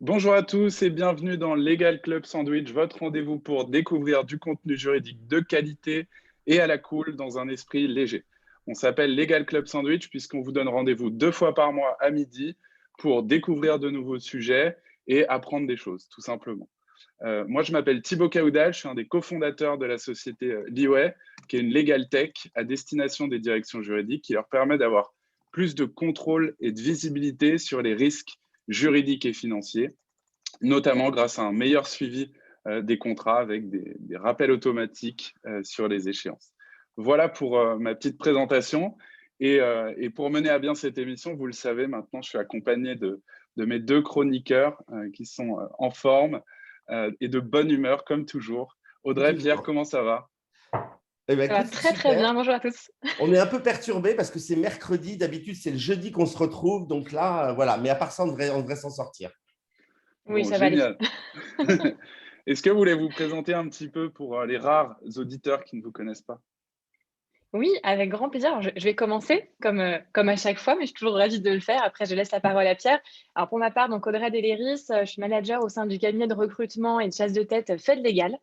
Bonjour à tous et bienvenue dans Legal Club Sandwich, votre rendez-vous pour découvrir du contenu juridique de qualité et à la cool dans un esprit léger. On s'appelle Legal Club Sandwich puisqu'on vous donne rendez-vous 2 fois par mois à midi pour découvrir de nouveaux sujets et apprendre des choses, tout simplement. Moi, je m'appelle Thibaut Caoudal, je suis un des cofondateurs de la société Leeway, qui est une legal tech à destination des directions juridiques qui leur permet d'avoir plus de contrôle et de visibilité sur les risques juridiques et financiers, notamment grâce à un meilleur suivi des contrats avec des rappels automatiques sur les échéances. Voilà pour ma petite présentation. Et pour mener à bien cette émission, vous le savez, maintenant, je suis accompagné de mes 2 chroniqueurs qui sont en forme et de bonne humeur, comme toujours. Audrey, Pierre, Toujours. comment ça va? Eh ben, Ça va écoute, c'est très très super. bien, bonjour à tous. On est un peu perturbé parce que c'est mercredi. D'habitude, c'est le jeudi qu'on se retrouve. Donc là, voilà. Mais à part ça, on devrait s'en sortir. Oui, Bon, ça va aller. génial. Est-ce que vous voulez vous présenter un petit peu pour les rares auditeurs qui ne vous connaissent pas? Oui, avec grand plaisir. Alors, je vais commencer comme à chaque fois, mais je suis toujours ravie de le faire. Après, je laisse la parole à Pierre. Alors, pour ma part, donc Audrey Deléris, je suis manager au sein du cabinet de recrutement et de chasse de tête Fait Légal.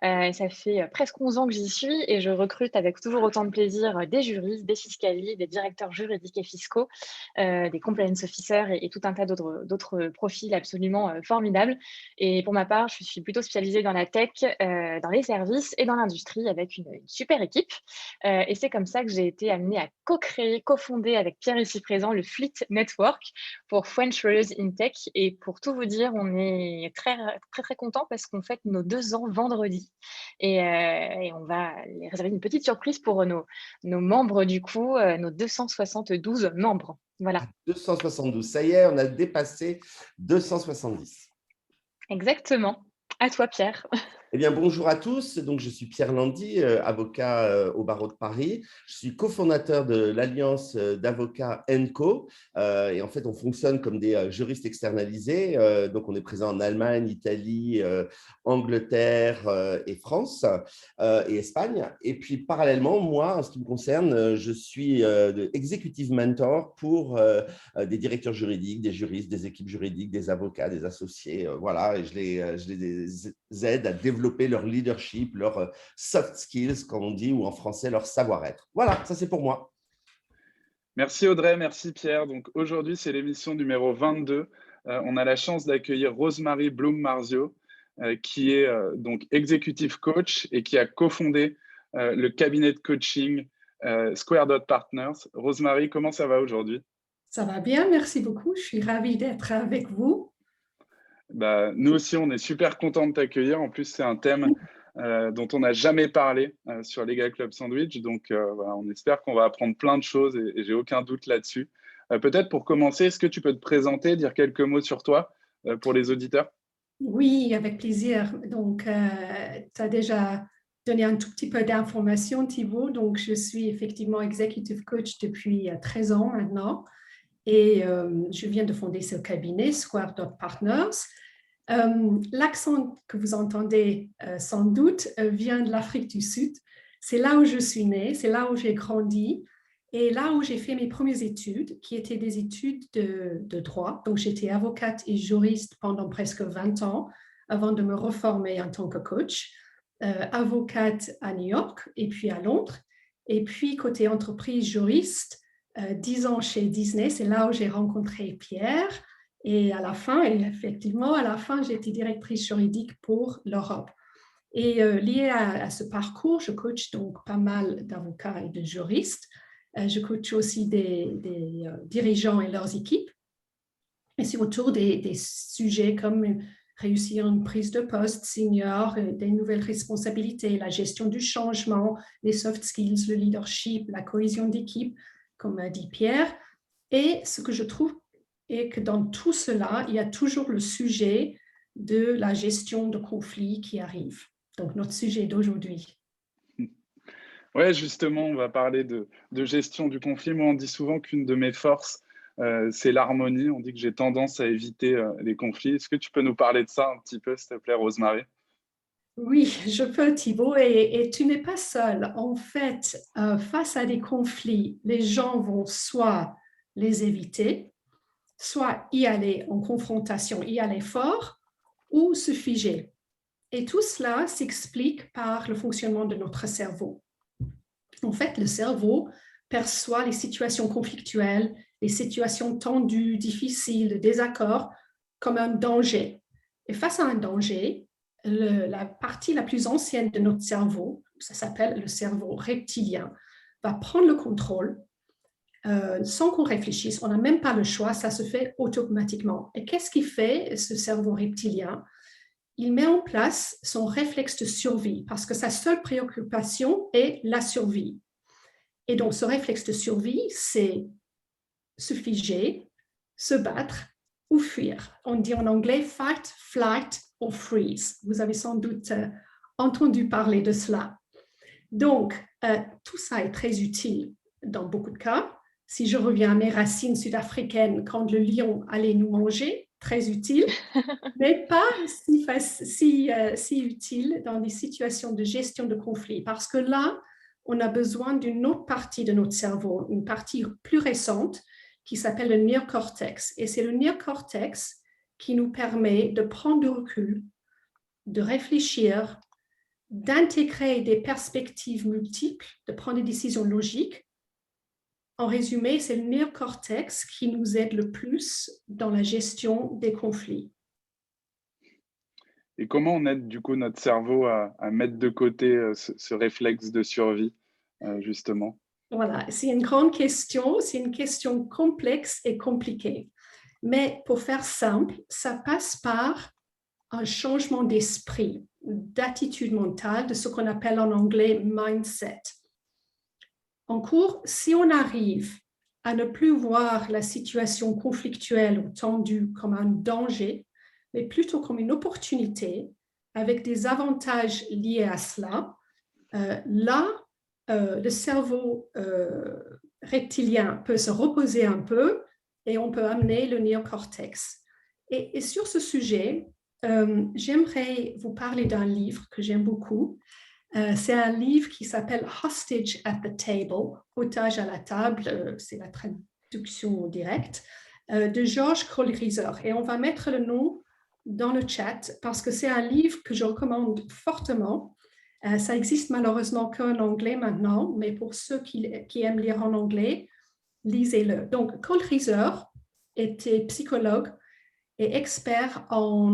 Ça fait presque 11 ans que j'y suis et je recrute avec toujours autant de plaisir des juristes, des fiscalistes, des directeurs juridiques et fiscaux, des compliance officers et tout un tas d'autres profils absolument formidables. Et pour ma part, je suis plutôt spécialisée dans la tech, dans les services et dans l'industrie avec une super équipe. Et c'est comme ça que j'ai été amenée à co-créer, cofonder avec Pierre ici présent le Fleet Network pour French Lawyers in Tech. Et pour tout vous dire, on est très, très, très content parce qu'on fête nos 2 ans vendredi. Et on va les réserver une petite surprise pour nos membres du coup, nos 272 membres. Voilà, 272. Ça y est, on a dépassé 270. exactement. À toi, Pierre. Eh bien, bonjour à tous. Donc, je suis Pierre Landy, avocat au barreau de Paris. Je suis cofondateur de l'Alliance d'avocats ENCO. Et en fait, on fonctionne comme des juristes externalisés. Donc, on est présent en Allemagne, Italie, Angleterre et France et Espagne. Et puis, parallèlement, moi, en ce qui me concerne, je suis executive mentor pour des directeurs juridiques, des juristes, des équipes juridiques, des avocats, des associés. Voilà, et je les aide à développer leur leadership, leurs soft skills, comme on dit, ou en français, leur savoir-être. Voilà, ça c'est pour moi. Merci Audrey, merci Pierre. Donc aujourd'hui, c'est l'émission numéro 22. On a la chance d'accueillir Rosemary Bloom-Marzio, qui est donc executive coach et qui a cofondé le cabinet de coaching Square Dot Partners. Rosemary, comment ça va aujourd'hui? Ça va bien, merci beaucoup. Je suis ravie d'être avec vous. Bah, nous aussi, on est super contents de t'accueillir. En plus, c'est un thème dont on n'a jamais parlé sur Legal Club Sandwich. Donc, voilà, on espère qu'on va apprendre plein de choses et j'ai aucun doute là-dessus. Peut-être pour commencer, est-ce que tu peux te présenter, dire quelques mots sur toi pour les auditeurs? Oui, avec plaisir. Donc, tu as déjà donné un tout petit peu d'informations, Thibaut. Donc, je suis effectivement executive coach depuis 13 ans maintenant. Et je viens de fonder ce cabinet, Square Dot Partners. L'accent que vous entendez sans doute vient de l'Afrique du Sud. C'est là où je suis née, c'est là où j'ai grandi et là où j'ai fait mes premières études, qui étaient des études de droit. Donc, j'étais avocate et juriste pendant presque 20 ans avant de me reformer en tant que coach, avocate à New York et puis à Londres. Et puis, côté entreprise juriste, 10 ans chez Disney, c'est là où j'ai rencontré Pierre. Et à la fin, j'étais directrice juridique pour l'Europe. Et lié à ce parcours, je coach donc pas mal d'avocats et de juristes. Je coach aussi des dirigeants et leurs équipes. Et c'est autour des sujets comme réussir une prise de poste senior, des nouvelles responsabilités, la gestion du changement, les soft skills, le leadership, la cohésion d'équipe, comme a dit Pierre. Et ce que je trouve est que dans tout cela, il y a toujours le sujet de la gestion de conflits qui arrive. Donc, notre sujet d'aujourd'hui. Ouais, justement, on va parler de gestion du conflit. Moi, on dit souvent qu'une de mes forces, c'est l'harmonie. On dit que j'ai tendance à éviter les conflits. Est-ce que tu peux nous parler de ça un petit peu, s'il te plaît, Rosemary? Oui, je peux, Thibaut, et tu n'es pas seul. En fait, face à des conflits, les gens vont soit les éviter, soit y aller en confrontation, y aller fort, ou se figer. Et tout cela s'explique par le fonctionnement de notre cerveau. En fait, le cerveau perçoit les situations conflictuelles, les situations tendues, difficiles, de désaccord, comme un danger. Et face à un danger, la partie la plus ancienne de notre cerveau, ça s'appelle le cerveau reptilien, va prendre le contrôle sans qu'on réfléchisse. On n'a même pas le choix, ça se fait automatiquement. Et qu'est-ce qui fait ce cerveau reptilien? Il met en place son réflexe de survie parce que sa seule préoccupation est la survie. Et donc, ce réflexe de survie, c'est se figer, se battre ou fuir. On dit en anglais fight, flight or freeze. Vous avez sans doute entendu parler de cela. Donc, tout ça est très utile dans beaucoup de cas. Si je reviens à mes racines sud-africaines, quand le lion allait nous manger, très utile, mais pas si utile dans des situations de gestion de conflit, parce que là, on a besoin d'une autre partie de notre cerveau, une partie plus récente qui s'appelle le néocortex. Et c'est le néocortex qui nous permet de prendre du recul, de réfléchir, d'intégrer des perspectives multiples, de prendre des décisions logiques. En résumé, c'est le néocortex qui nous aide le plus dans la gestion des conflits. Et comment on aide du coup notre cerveau à mettre de côté ce réflexe de survie, justement? Voilà, c'est une grande question, c'est une question complexe et compliquée. Mais pour faire simple, ça passe par un changement d'esprit, d'attitude mentale, de ce qu'on appelle en anglais mindset. En cours, si on arrive à ne plus voir la situation conflictuelle ou tendue comme un danger, mais plutôt comme une opportunité avec des avantages liés à cela, le cerveau reptilien peut se reposer un peu et on peut amener le néocortex. Et sur ce sujet, j'aimerais vous parler d'un livre que j'aime beaucoup. C'est un livre qui s'appelle Hostage at the Table, otage à la table, c'est la traduction directe, de George Kohlrieser. Et on va mettre le nom dans le chat parce que c'est un livre que je recommande fortement. Ça existe malheureusement qu'en anglais maintenant, mais pour ceux qui aiment lire en anglais, lisez-le. Donc, Kohlrieser était psychologue et expert en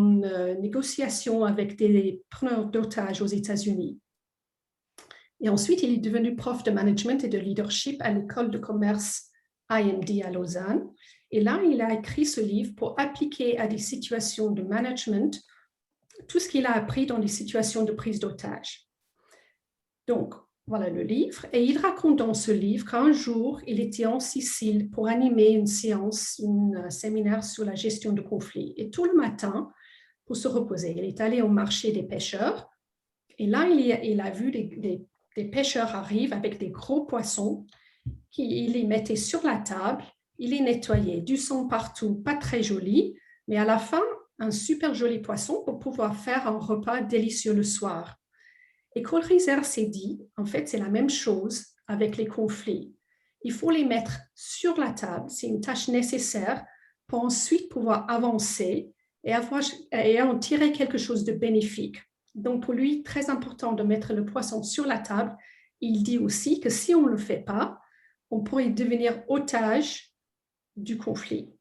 négociation avec des preneurs d'otages aux États-Unis. Et ensuite, il est devenu prof de management et de leadership à l'école de commerce IMD à Lausanne. Et là, il a écrit ce livre pour appliquer à des situations de management tout ce qu'il a appris dans des situations de prise d'otage. Donc, voilà le livre. Et il raconte dans ce livre qu'un jour, il était en Sicile pour animer une séance, un séminaire sur la gestion de conflits. Et tout le matin, pour se reposer, il est allé au marché des pêcheurs. Et là, il a vu des pêcheurs arrivent avec des gros poissons. Il les mettait sur la table, il les nettoyait, du sang partout, pas très joli, mais à la fin, un super joli poisson pour pouvoir faire un repas délicieux le soir. Et Kohlrieser s'est dit, en fait, c'est la même chose avec les conflits. Il faut les mettre sur la table, c'est une tâche nécessaire pour ensuite pouvoir avancer et en tirer quelque chose de bénéfique. Donc, pour lui, très important de mettre le poisson sur la table. Il dit aussi que si on ne le fait pas, on pourrait devenir otage du conflit.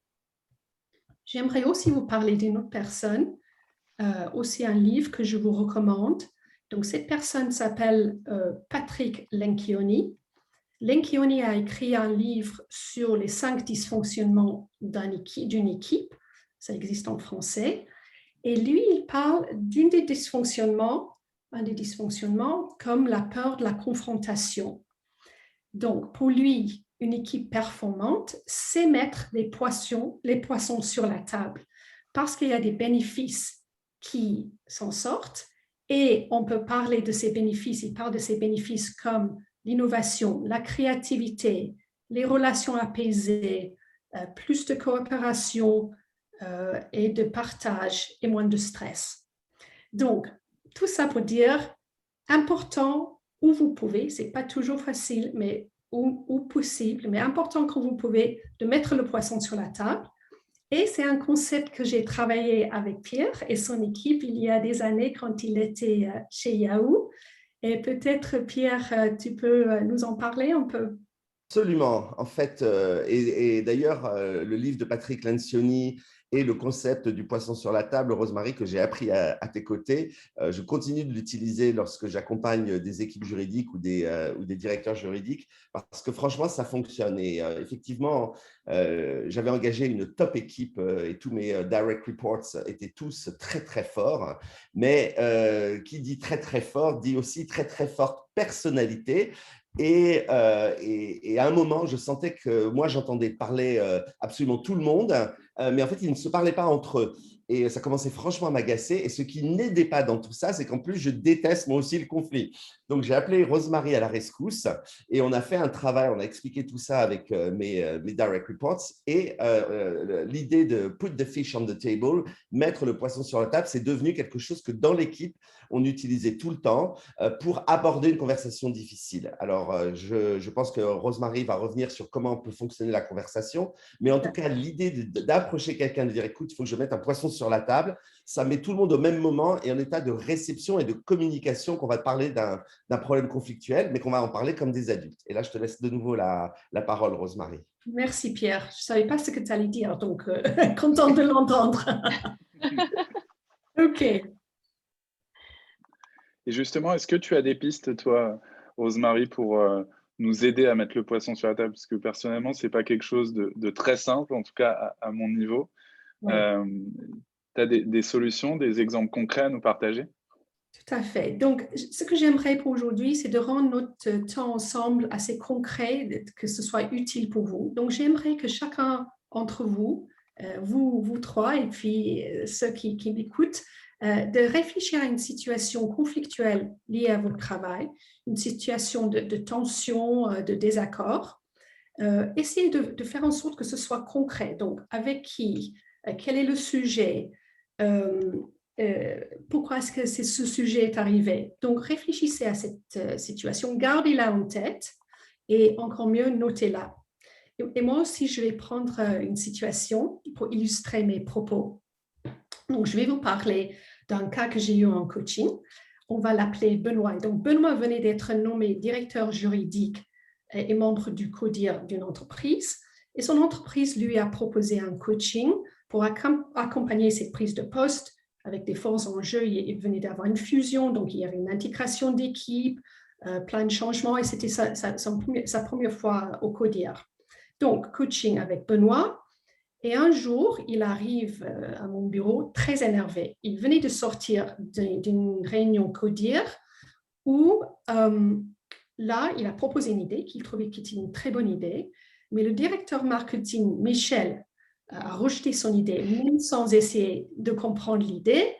J'aimerais aussi vous parler d'une autre personne, aussi un livre que je vous recommande. Donc, cette personne s'appelle Patrick Lencioni. Lencioni a écrit un livre sur les 5 dysfonctionnements d'une équipe. Ça existe en français. Et lui, il parle un des dysfonctionnements comme la peur de la confrontation. Donc, pour lui, une équipe performante, c'est mettre les poissons sur la table parce qu'il y a des bénéfices qui s'en sortent et on peut parler de ces bénéfices. Il parle de ces bénéfices comme l'innovation, la créativité, les relations apaisées, plus de coopération, et de partage et moins de stress. Donc, tout ça pour dire, important où vous pouvez, ce n'est pas toujours facile, mais où possible, mais important quand vous pouvez, de mettre le poisson sur la table Et c'est un concept que j'ai travaillé avec Pierre et son équipe il y a des années quand il était chez Yahoo. Et peut-être, Pierre, tu peux nous en parler un peu? Absolument. En fait, et d'ailleurs, le livre de Patrick Lencioni et le concept du poisson sur la table, Rosemary, que j'ai appris à tes côtés, je continue de l'utiliser lorsque j'accompagne des équipes juridiques ou des directeurs juridiques, parce que franchement, ça fonctionne. Et effectivement, j'avais engagé une top équipe et tous mes direct reports étaient tous très, très forts. Mais qui dit très, très fort, dit aussi très, très forte personnalité. Et à un moment, je sentais que moi, j'entendais parler absolument tout le monde, mais en fait, ils ne se parlaient pas entre eux. Et ça commençait franchement à m'agacer. Et ce qui n'aidait pas dans tout ça, c'est qu'en plus, je déteste moi aussi le conflit. Donc, j'ai appelé Rosemary à la rescousse et on a fait un travail, on a expliqué tout ça avec mes direct reports. Et l'idée de put the fish on the table, mettre le poisson sur la table, c'est devenu quelque chose que dans l'équipe, on utilisait tout le temps pour aborder une conversation difficile. Alors, je pense que Rosemary va revenir sur comment peut fonctionner la conversation, mais en tout cas, l'idée d'approcher quelqu'un, de dire, écoute, il faut que je mette un poisson sur la table, ça met tout le monde au même moment et en état de réception et de communication qu'on va parler d'un problème conflictuel, mais qu'on va en parler comme des adultes. Et là, je te laisse de nouveau la parole, Rosemary. Merci, Pierre. Je ne savais pas ce que tu allais dire, donc contente de l'entendre. OK. Et justement, est-ce que tu as des pistes, toi, Rosemary, pour nous aider à mettre le poisson sur la table? Parce que personnellement, ce n'est pas quelque chose de très simple, en tout cas à mon niveau. Oui. Tu as des solutions, des exemples concrets à nous partager? Tout à fait. Donc, ce que j'aimerais pour aujourd'hui, c'est de rendre notre temps ensemble assez concret, que ce soit utile pour vous. Donc, j'aimerais que chacun d'entre vous, vous trois, et puis ceux qui m'écoutent, de réfléchir à une situation conflictuelle liée à votre travail, une situation de tension, de désaccord. Essayez de faire en sorte que ce soit concret. Donc, avec qui? Quel est le sujet? Pourquoi est-ce que ce sujet est arrivé? Donc, réfléchissez à cette situation, gardez-la en tête et encore mieux, notez-la. Et moi aussi, je vais prendre une situation pour illustrer mes propos. Donc, je vais vous parler d'un cas que j'ai eu en coaching. On va l'appeler Benoît. Donc, Benoît venait d'être nommé directeur juridique et membre du CODIR d'une entreprise. Et son entreprise lui a proposé un coaching pour accompagner cette prise de poste avec des forts enjeux. Il venait d'avoir une fusion, donc il y avait une intégration d'équipe, plein de changements, et c'était sa première fois au CODIR. Donc, coaching avec Benoît. Et un jour, il arrive à mon bureau très énervé. Il venait de sortir d'une réunion CODIR où là, il a proposé une idée qu'il trouvait qui était une très bonne idée, mais le directeur marketing, Michel, a rejeté son idée, même sans essayer de comprendre l'idée.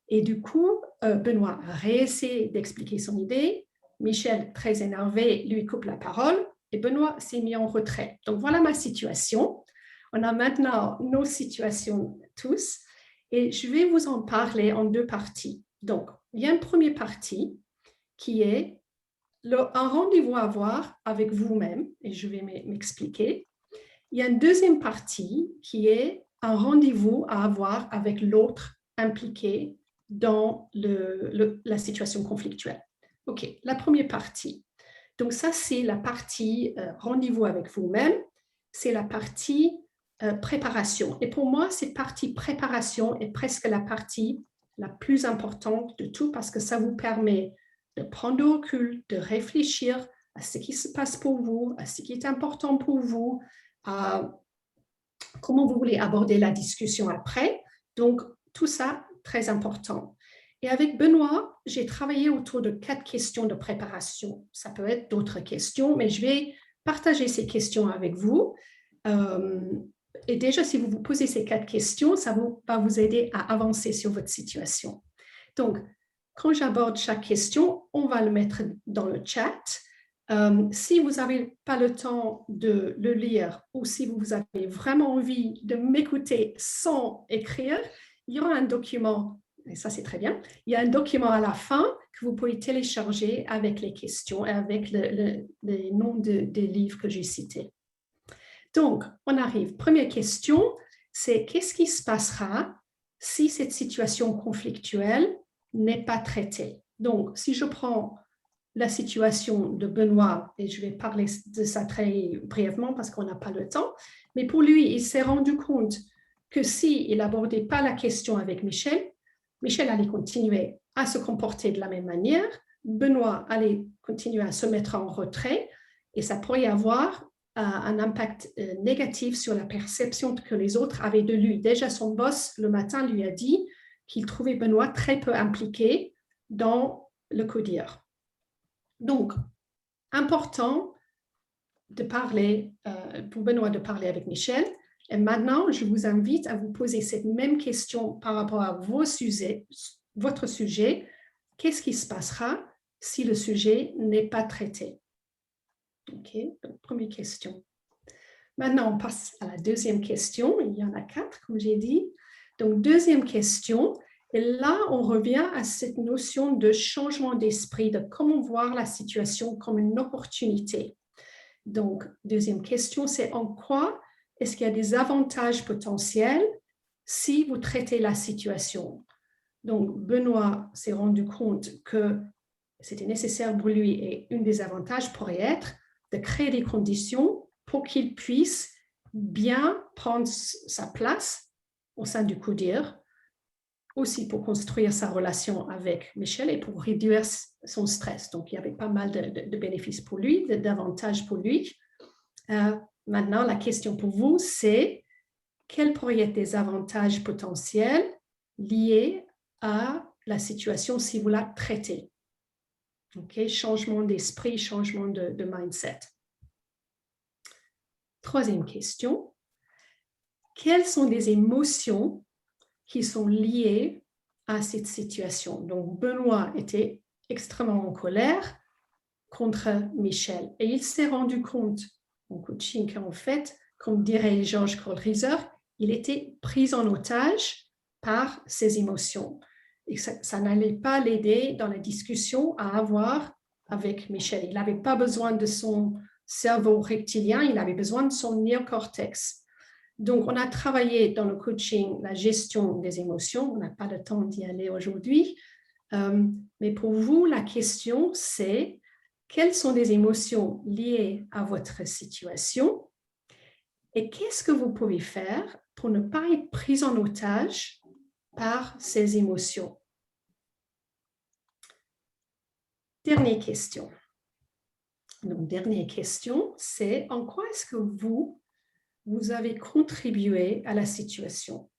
Et du coup, Benoît a réessayé d'expliquer son idée. Michel, très énervé, lui coupe la parole et Benoît s'est mis en retrait. Donc, voilà ma situation. On a maintenant nos situations tous et je vais vous en parler en deux parties. Donc, il y a une première partie qui est un rendez-vous à avoir avec vous-même et je vais m'expliquer. Il y a une deuxième partie qui est un rendez-vous à avoir avec l'autre impliqué dans la situation conflictuelle. OK, la première partie. Donc ça, c'est la partie rendez-vous avec vous-même. C'est la partie préparation. Et pour moi, cette partie préparation est presque la partie la plus importante de tout parce que ça vous permet de prendre du recul, de réfléchir à ce qui se passe pour vous, à ce qui est important pour vous, comment vous voulez aborder la discussion après. Donc, tout ça, très important. Et avec Benoît, j'ai travaillé autour de 4 questions de préparation. Ça peut être d'autres questions, mais je vais partager ces questions avec vous. Et déjà, si vous vous posez ces 4 questions, ça va vous aider à avancer sur votre situation. Donc, quand j'aborde chaque question, on va le mettre dans le chat. Si vous n'avez pas le temps de le lire ou si vous avez vraiment envie de m'écouter sans écrire, il y aura un document, et ça c'est très bien, il y a un document à la fin que vous pouvez télécharger avec les questions et avec les noms des livres que j'ai cités. Donc, on arrive. Première question, c'est qu'est-ce qui se passera si cette situation conflictuelle n'est pas traitée. Donc, si je prends la situation de Benoît, et je vais parler de ça très brièvement parce qu'on n'a pas le temps, mais pour lui, il s'est rendu compte que s'il n'abordait pas la question avec Michel, Michel allait continuer à se comporter de la même manière, Benoît allait continuer à se mettre en retrait, et ça pourrait avoir un impact négatif sur la perception que les autres avaient de lui. Déjà, son boss, le matin, lui a dit qu'il trouvait Benoît très peu impliqué dans le CODIR. Donc, important de parler, pour Benoît de parler avec Michel. Et maintenant, je vous invite à vous poser cette même question par rapport à votre sujet. Qu'est-ce qui se passera si le sujet n'est pas traité? OK, donc première question. Maintenant, on passe à la deuxième question. Il y en a 4, comme j'ai dit. Donc, deuxième question. Et là, on revient à cette notion de changement d'esprit, de comment voir la situation comme une opportunité. Donc, deuxième question, c'est en quoi est-ce qu'il y a des avantages potentiels si vous traitez la situation? Donc, Benoît s'est rendu compte que c'était nécessaire pour lui et un des avantages pourrait être de créer des conditions pour qu'il puisse bien prendre sa place au sein du CODIR, aussi pour construire sa relation avec Michel et pour réduire son stress. Donc, il y avait pas mal de bénéfices pour lui, d'avantages pour lui. Maintenant, la question pour vous, c'est quels pourraient être des avantages potentiels liés à la situation si vous la traitez? Okay, changement d'esprit, changement de mindset. Troisième question. Quelles sont des émotions qui sont liées à cette situation? Donc, Benoît était extrêmement en colère contre Michel et il s'est rendu compte en coaching qu'en fait, comme dirait Georges Kohlreiser, il était pris en otage par ses émotions. Et ça n'allait pas l'aider dans la discussion à avoir avec Michel. Il n'avait pas besoin de son cerveau reptilien, il avait besoin de son néocortex. Donc, on a travaillé dans le coaching la gestion des émotions. On n'a pas le temps d'y aller aujourd'hui. Mais pour vous, la question, c'est quelles sont les émotions liées à votre situation et qu'est-ce que vous pouvez faire pour ne pas être pris en otage par ces émotions? Dernière question. Donc, dernière question, c'est en quoi est-ce que vous avez contribué à la situation?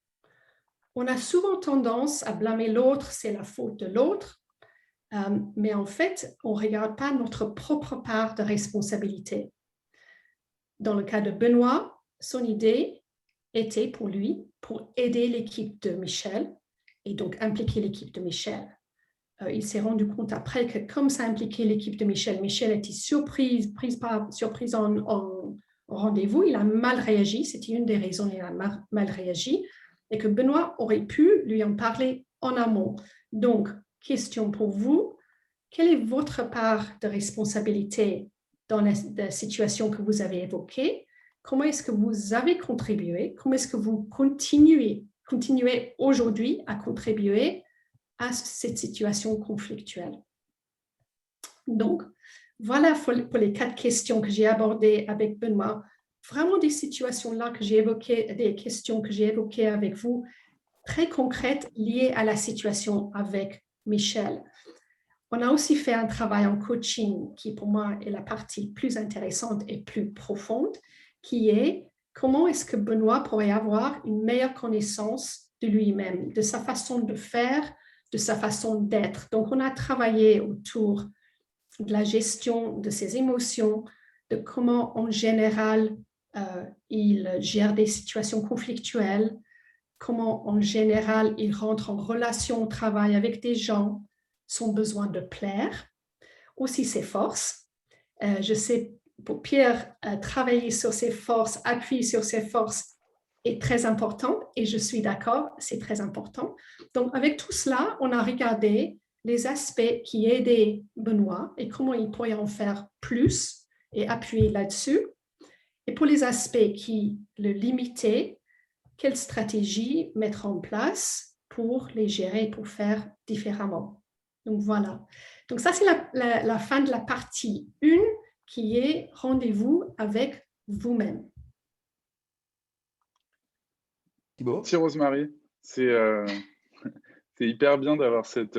On a souvent tendance à blâmer l'autre, c'est la faute de l'autre, mais en fait, on ne regarde pas notre propre part de responsabilité. Dans le cas de Benoît, son idée était pour lui, pour aider l'équipe de Michel et donc impliquer l'équipe de Michel. Il s'est rendu compte après que comme ça impliquait l'équipe de Michel, Michel était surprise en rendez-vous, il a mal réagi, c'était une des raisons il a mal réagi, et que Benoît aurait pu lui en parler en amont. Donc, question pour vous, quelle est votre part de responsabilité dans la situation que vous avez évoquée? Comment est-ce que vous avez contribué? Comment est-ce que vous continuez aujourd'hui à contribuer à cette situation conflictuelle? Donc, voilà pour les 4 questions que j'ai abordées avec Benoît. Vraiment des situations-là que j'ai évoquées, des questions que j'ai évoquées avec vous, très concrètes liées à la situation avec Michel. On a aussi fait un travail en coaching qui, pour moi, est la partie plus intéressante et plus profonde, qui est comment est-ce que Benoît pourrait avoir une meilleure connaissance de lui-même, de sa façon de faire, de sa façon d'être. Donc, on a travaillé autour de la gestion de ses émotions, de comment, en général, il gère des situations conflictuelles, comment, en général, il rentre en relation au travail avec des gens, son besoin de plaire, aussi ses forces. Je sais, pour Pierre, travailler sur ses forces, appuyer sur ses forces est très important et je suis d'accord, c'est très important. Donc, avec tout cela, on a regardé les aspects qui aidaient Benoît et comment il pourrait en faire plus et appuyer là-dessus. Et pour les aspects qui le limitaient, quelle stratégie mettre en place pour les gérer, pour faire différemment. Donc, voilà. Donc, ça, c'est la fin de la partie 1 qui est rendez-vous avec vous-même. Thibaut? Merci Rosemary. C'est hyper bien d'avoir cette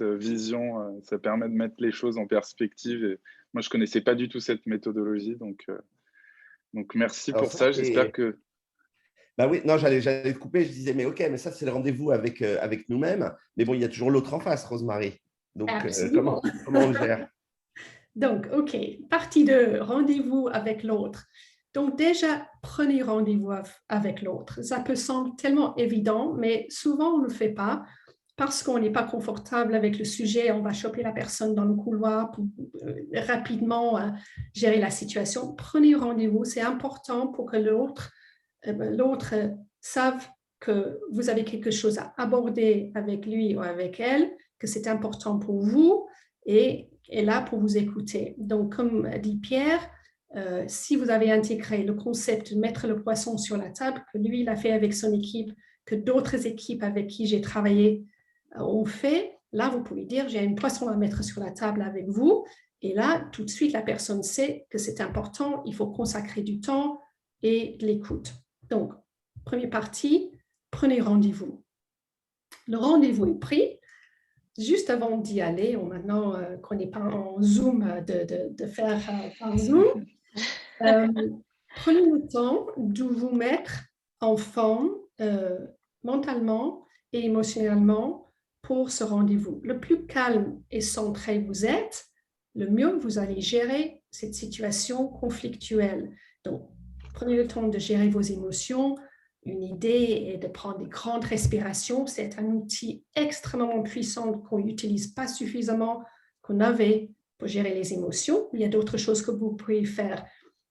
vision. Ça permet de mettre les choses en perspective. Et moi, je ne connaissais pas du tout cette méthodologie. Donc merci Alors pour ça. J'espère que… Bah oui, non, j'allais te couper. Je disais, mais OK, mais ça, c'est le rendez-vous avec nous-mêmes. Mais bon, il y a toujours l'autre en face, Rosemary. Donc, comment on le gère? Donc, OK, partie 2, rendez-vous avec l'autre. Donc, déjà, prenez rendez-vous avec l'autre. Ça peut sembler tellement évident, mais souvent, on ne le fait pas parce qu'on n'est pas confortable avec le sujet. On va choper la personne dans le couloir pour rapidement gérer la situation. Prenez rendez-vous, c'est important pour que l'autre sache que vous avez quelque chose à aborder avec lui ou avec elle, que c'est important pour vous et est là pour vous écouter. Donc, comme dit Pierre, si vous avez intégré le concept de mettre le poisson sur la table, que lui, il a fait avec son équipe, que d'autres équipes avec qui j'ai travaillé ont fait, là, vous pouvez dire, j'ai un poisson à mettre sur la table avec vous. Et là, tout de suite, la personne sait que c'est important, il faut consacrer du temps et de l'écoute. Donc, première partie, prenez rendez-vous. Le rendez-vous est pris. Juste avant d'y aller, ou maintenant qu'on n'est pas en Zoom, de faire par Zoom, prenez le temps de vous mettre en forme mentalement et émotionnellement pour ce rendez-vous. Le plus calme et centré vous êtes, le mieux vous allez gérer cette situation conflictuelle. Donc, prenez le temps de gérer vos émotions. Une idée est de prendre des grandes respirations. C'est un outil extrêmement puissant qu'on n'utilise pas suffisamment, qu'on avait pour gérer les émotions. Il y a d'autres choses que vous pouvez faire.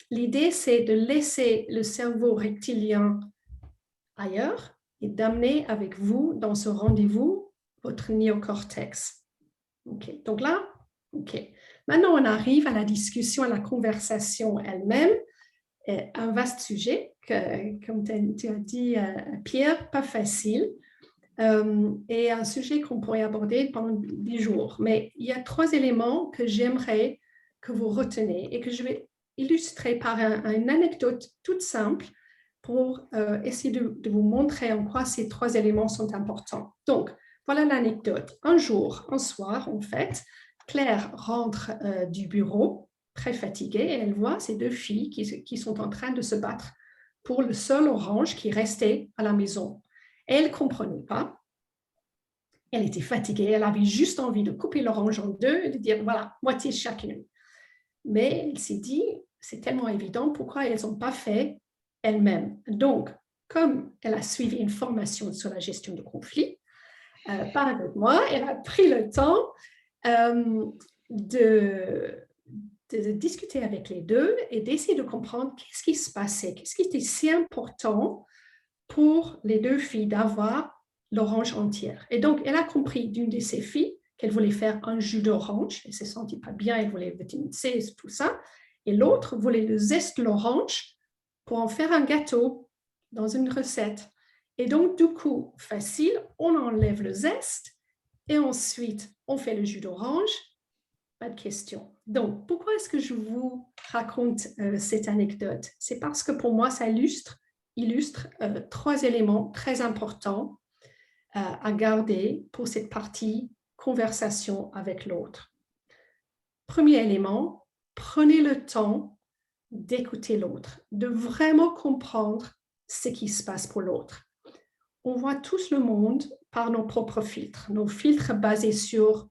L'idée, c'est de laisser le cerveau rectilien ailleurs et d'amener avec vous dans ce rendez-vous votre néocortex. OK. Donc là, OK. Maintenant, on arrive à la discussion, à la conversation elle-même. Un vaste sujet, comme tu as dit, Pierre, pas facile, et un sujet qu'on pourrait aborder pendant des jours. Mais il y a 3 éléments que j'aimerais que vous retenez et que je vais illustrer par une anecdote toute simple pour essayer de vous montrer en quoi ces 3 éléments sont importants. Donc, voilà l'anecdote. Un jour, un soir, en fait, Claire rentre du bureau, très fatiguée, et elle voit ces 2 filles qui sont en train de se battre pour le seul orange qui restait à la maison. Elle ne comprenait pas. Elle était fatiguée. Elle avait juste envie de couper l'orange en 2 et de dire, voilà, moitié chacune. Mais elle s'est dit, c'est tellement évident, pourquoi elles n'ont pas fait elles-mêmes. Donc, comme elle a suivi une formation sur la gestion de conflits, pas avec moi, elle a pris le temps de discuter avec les 2 et d'essayer de comprendre qu'est-ce qui se passait, qu'est-ce qui était si important pour les 2 filles d'avoir l'orange entière. Et donc, elle a compris d'une de ses filles qu'elle voulait faire un jus d'orange. Elle ne se sentait pas bien, elle voulait vitamine C, tout ça. Et l'autre voulait le zeste de l'orange pour en faire un gâteau dans une recette. Et donc, du coup, facile, on enlève le zeste et ensuite, on fait le jus d'orange. Pas de question. Donc, pourquoi est-ce que je vous raconte cette anecdote? C'est parce que pour moi, ça illustre 3 éléments très importants à garder pour cette partie conversation avec l'autre. Premier élément, prenez le temps d'écouter l'autre, de vraiment comprendre ce qui se passe pour l'autre. On voit tous le monde par nos propres filtres, nos filtres basés sur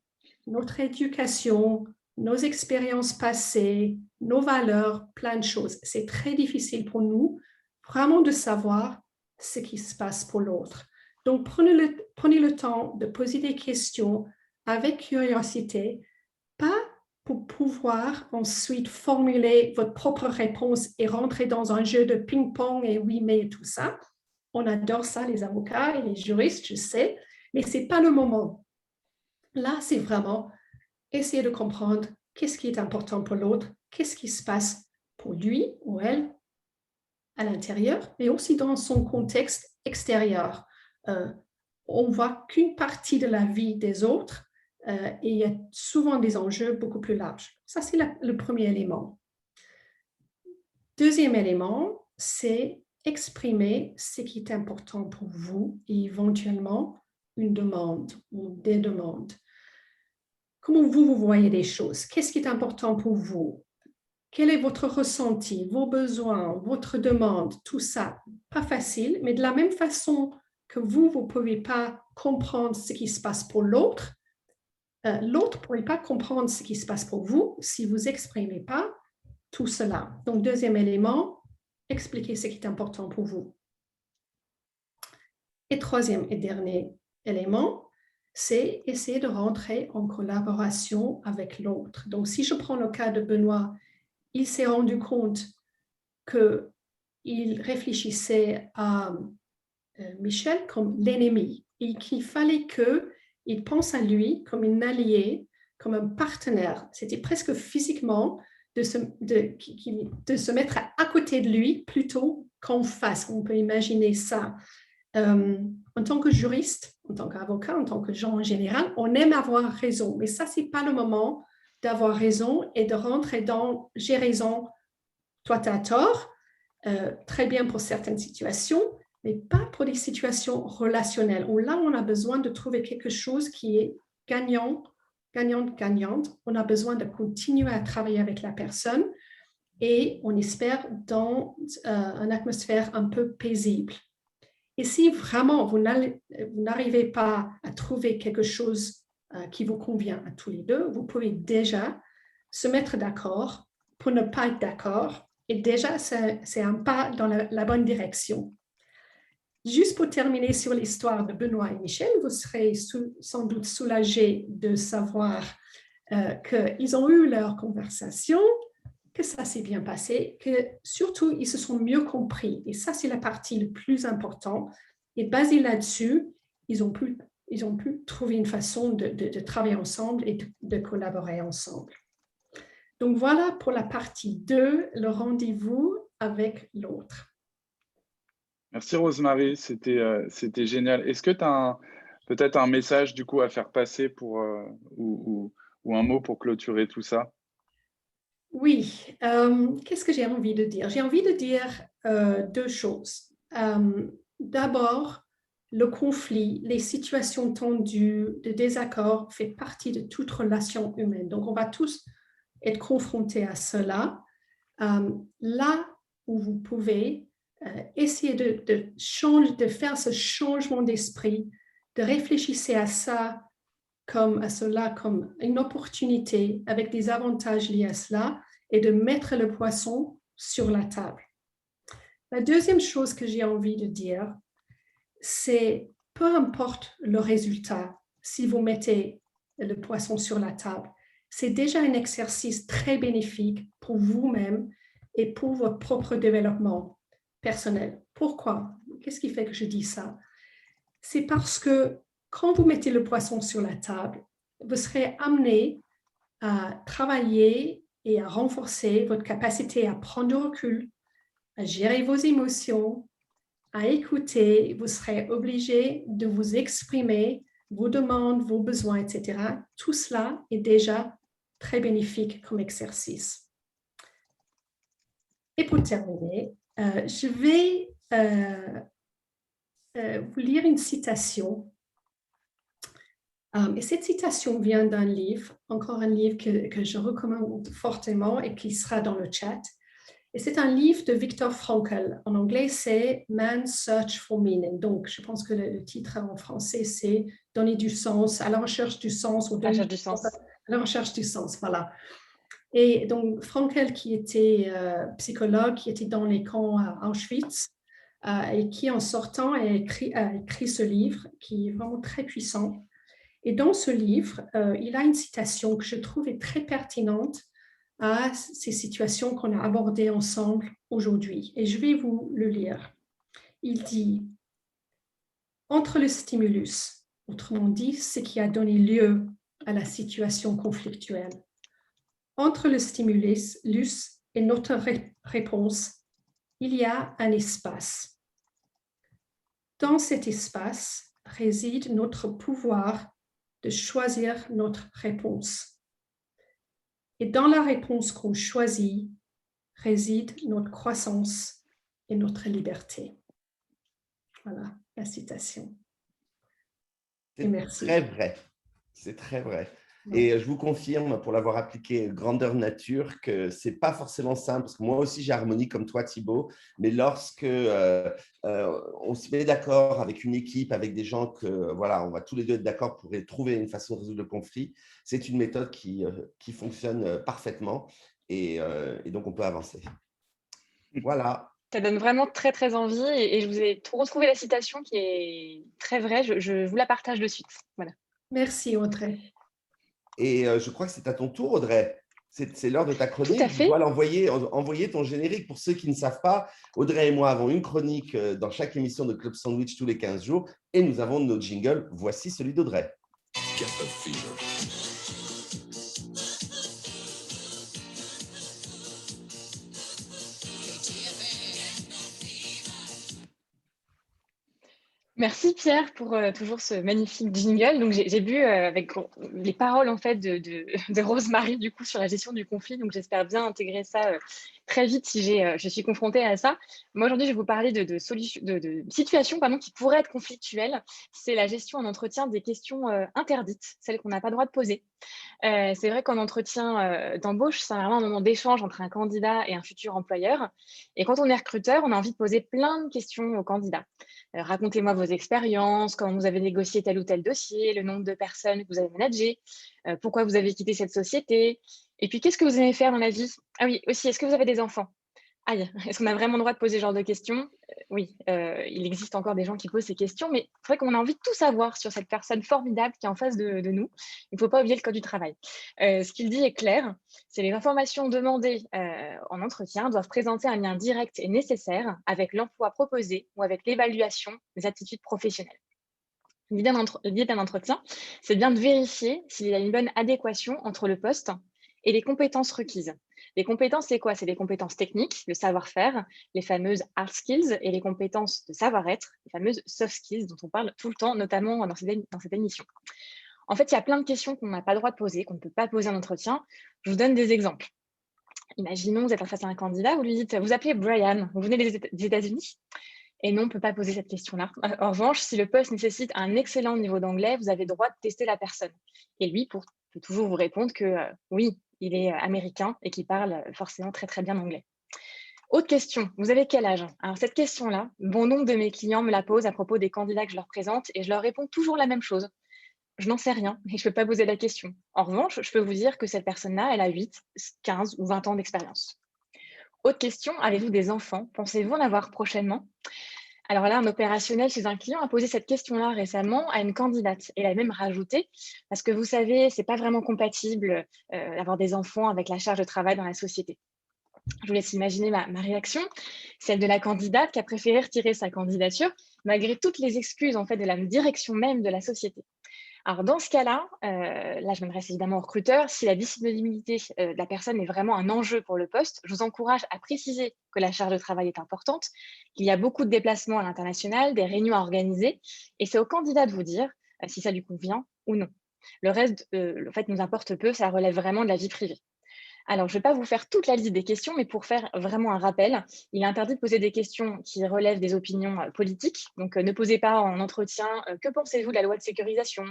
notre éducation, nos expériences passées, nos valeurs, plein de choses. C'est très difficile pour nous vraiment de savoir ce qui se passe pour l'autre. Donc, prenez le temps de poser des questions avec curiosité, pas pour pouvoir ensuite formuler votre propre réponse et rentrer dans un jeu de ping-pong et oui, mais tout ça. On adore ça, les avocats et les juristes, je sais, mais ce n'est pas le moment. Là, c'est vraiment essayer de comprendre qu'est-ce qui est important pour l'autre, qu'est-ce qui se passe pour lui ou elle à l'intérieur, mais aussi dans son contexte extérieur. On ne voit qu'une partie de la vie des autres et il y a souvent des enjeux beaucoup plus larges. Ça, c'est le premier élément. Deuxième élément, c'est exprimer ce qui est important pour vous et éventuellement une demande ou des demandes. Comment vous voyez les choses? Qu'est-ce qui est important pour vous? Quel est votre ressenti, vos besoins, votre demande, tout ça? Pas facile, mais de la même façon que vous ne pouvez pas comprendre ce qui se passe pour l'autre, l'autre ne pourrait pas comprendre ce qui se passe pour vous si vous n'exprimez pas tout cela. Donc, deuxième élément, expliquez ce qui est important pour vous. Et troisième et dernier élément, c'est essayer de rentrer en collaboration avec l'autre. Donc, si je prends le cas de Benoît, il s'est rendu compte qu'il réfléchissait à Michel comme l'ennemi et qu'il fallait qu'il pense à lui comme un allié, comme un partenaire. C'était presque physiquement de se mettre à côté de lui plutôt qu'en face. On peut imaginer ça. En tant que juriste, en tant qu'avocat, en tant que gens en général, on aime avoir raison. Mais ça, ce n'est pas le moment d'avoir raison et de rentrer dans « j'ai raison, toi tu as tort ». Très bien pour certaines situations, mais pas pour des situations relationnelles, où là, on a besoin de trouver quelque chose qui est gagnant, gagnante. On a besoin de continuer à travailler avec la personne et on espère dans une atmosphère un peu paisible. Et si vraiment vous n'arrivez pas à trouver quelque chose qui vous convient à tous les deux, vous pouvez déjà se mettre d'accord pour ne pas être d'accord. Et déjà, c'est un pas dans la bonne direction. Juste pour terminer sur l'histoire de Benoît et Michel, vous serez sans doute soulagés de savoir qu'ils ont eu leur conversation, que ça s'est bien passé, que surtout, ils se sont mieux compris. Et ça, c'est la partie la plus importante. Et basé là-dessus, ils ont pu trouver une façon de travailler ensemble et de collaborer ensemble. Donc voilà pour la partie 2, le rendez-vous avec l'autre. Merci Rosemary, c'était génial. Est-ce que tu as peut-être un message du coup à faire passer pour, ou un mot pour clôturer tout ça? Oui, qu'est-ce que j'ai envie de dire? J'ai envie de dire deux choses. D'abord, le conflit, les situations tendues, de désaccord fait partie de toute relation humaine. Donc, on va tous être confrontés à cela. Là où vous pouvez essayer de faire ce changement d'esprit, de réfléchir à cela comme une opportunité avec des avantages liés à cela et de mettre le poisson sur la table. La deuxième chose que j'ai envie de dire, c'est peu importe le résultat, si vous mettez le poisson sur la table, c'est déjà un exercice très bénéfique pour vous-même et pour votre propre développement personnel. Pourquoi? Qu'est-ce qui fait que je dis ça? C'est parce que quand vous mettez le poisson sur la table, vous serez amené à travailler et à renforcer votre capacité à prendre du recul, à gérer vos émotions, à écouter. Vous serez obligé de vous exprimer, vos demandes, vos besoins, etc. Tout cela est déjà très bénéfique comme exercice. Et pour terminer, je vais vous lire une citation. Et cette citation vient d'un livre, encore un livre que je recommande fortement et qui sera dans le chat. Et c'est un livre de Viktor Frankl. En anglais, c'est Man's Search for Meaning. Donc, je pense que le titre en français, c'est Donner du sens, à la recherche du sens. Ou à la recherche du sens. À la recherche du sens, voilà. Et donc, Frankl, qui était psychologue, qui était dans les camps à Auschwitz, et qui, en sortant, a écrit ce livre, qui est vraiment très puissant. Et dans ce livre, il a une citation que je trouve est très pertinente à ces situations qu'on a abordées ensemble aujourd'hui. Et je vais vous le lire. Il dit « Entre le stimulus, autrement dit, ce qui a donné lieu à la situation conflictuelle, entre le stimulus et notre réponse, il y a un espace. Dans cet espace réside notre pouvoir de choisir notre réponse. Et dans la réponse qu'on choisit réside notre croissance et notre liberté. Voilà la citation. Et merci. Très vrai. C'est très vrai. Ouais. Et je vous confirme, pour l'avoir appliqué grandeur nature, que ce n'est pas forcément simple, parce que moi aussi j'ai harmonie comme toi, Thibaut, mais lorsque on se met d'accord avec une équipe, avec des gens que voilà, on va tous les deux être d'accord pour trouver une façon de résoudre le conflit, c'est une méthode qui fonctionne parfaitement et donc on peut avancer. Voilà. Ça donne vraiment très, très envie et je vous ai retrouvé la citation qui est très vraie. Je vous la partage de suite. Voilà. Merci, Audrey. Et je crois que c'est à ton tour, Audrey. C'est l'heure de ta chronique. Tout à fait. Tu dois envoyer ton générique. Pour ceux qui ne savent pas, Audrey et moi avons une chronique dans chaque émission de Club Sandwich tous les 15 jours et nous avons nos jingles. Voici celui d'Audrey. Merci Pierre pour toujours ce magnifique jingle. Donc j'ai bu avec les paroles en fait de Rosemary du coup sur la gestion du conflit. Donc j'espère bien intégrer ça très vite si je suis confrontée à ça. Moi aujourd'hui je vais vous parler de situations qui pourraient être conflictuelles. C'est la gestion en entretien des questions interdites, celles qu'on n'a pas le droit de poser. C'est vrai qu'en entretien d'embauche, c'est vraiment un moment d'échange entre un candidat et un futur employeur. Et quand on est recruteur, on a envie de poser plein de questions aux candidats. Racontez-moi vos expériences, comment vous avez négocié tel ou tel dossier, le nombre de personnes que vous avez managées, pourquoi vous avez quitté cette société, et puis qu'est-ce que vous aimez faire dans la vie? Ah oui, aussi, est-ce que vous avez des enfants? Aïe, est-ce qu'on a vraiment le droit de poser ce genre de questions? Oui, il existe encore des gens qui posent ces questions, mais c'est vrai qu'on a envie de tout savoir sur cette personne formidable qui est en face de nous. Il ne faut pas oublier le code du travail. Ce qu'il dit est clair, c'est les informations demandées en entretien doivent présenter un lien direct et nécessaire avec l'emploi proposé ou avec l'évaluation des aptitudes professionnelles. L'idée d'un entretien, c'est bien de vérifier s'il y a une bonne adéquation entre le poste et les compétences requises. Les compétences, c'est quoi? C'est les compétences techniques, le savoir-faire, les fameuses hard skills, et les compétences de savoir-être, les fameuses soft skills dont on parle tout le temps, notamment dans cette émission. En fait, il y a plein de questions qu'on n'a pas le droit de poser, qu'on ne peut pas poser en entretien. Je vous donne des exemples. Imaginons, vous êtes en face à un candidat, vous lui dites, vous appelez Brian, vous venez des États-Unis? Et non, on ne peut pas poser cette question-là. En revanche, si le poste nécessite un excellent niveau d'anglais, vous avez le droit de tester la personne. Et lui peut toujours vous répondre que oui, il est américain et qu'il parle forcément très, très bien anglais. Autre question, vous avez quel âge? Alors cette question-là, bon nombre de mes clients me la posent à propos des candidats que je leur présente et je leur réponds toujours la même chose. Je n'en sais rien et je ne peux pas poser la question. En revanche, je peux vous dire que cette personne-là, elle a 8, 15 ou 20 ans d'expérience. Autre question, avez-vous des enfants? Pensez-vous en avoir prochainement? Alors là, un opérationnel chez un client a posé cette question-là récemment à une candidate. Et elle a même rajouté, parce que vous savez, ce n'est pas vraiment compatible d'avoir des enfants avec la charge de travail dans la société. Je vous laisse imaginer ma réaction, celle de la candidate qui a préféré retirer sa candidature, malgré toutes les excuses en fait, de la direction même de la société. Alors, dans ce cas-là, là, je m'adresse évidemment aux recruteurs. Si la disponibilité de la personne est vraiment un enjeu pour le poste, je vous encourage à préciser que la charge de travail est importante, qu'il y a beaucoup de déplacements à l'international, des réunions à organiser, et c'est au candidat de vous dire si ça lui convient ou non. Le reste, en fait, nous importe peu, ça relève vraiment de la vie privée. Alors, je ne vais pas vous faire toute la liste des questions, mais pour faire vraiment un rappel, il est interdit de poser des questions qui relèvent des opinions politiques. Donc, ne posez pas en entretien « Que pensez-vous de la loi de sécurisation ?»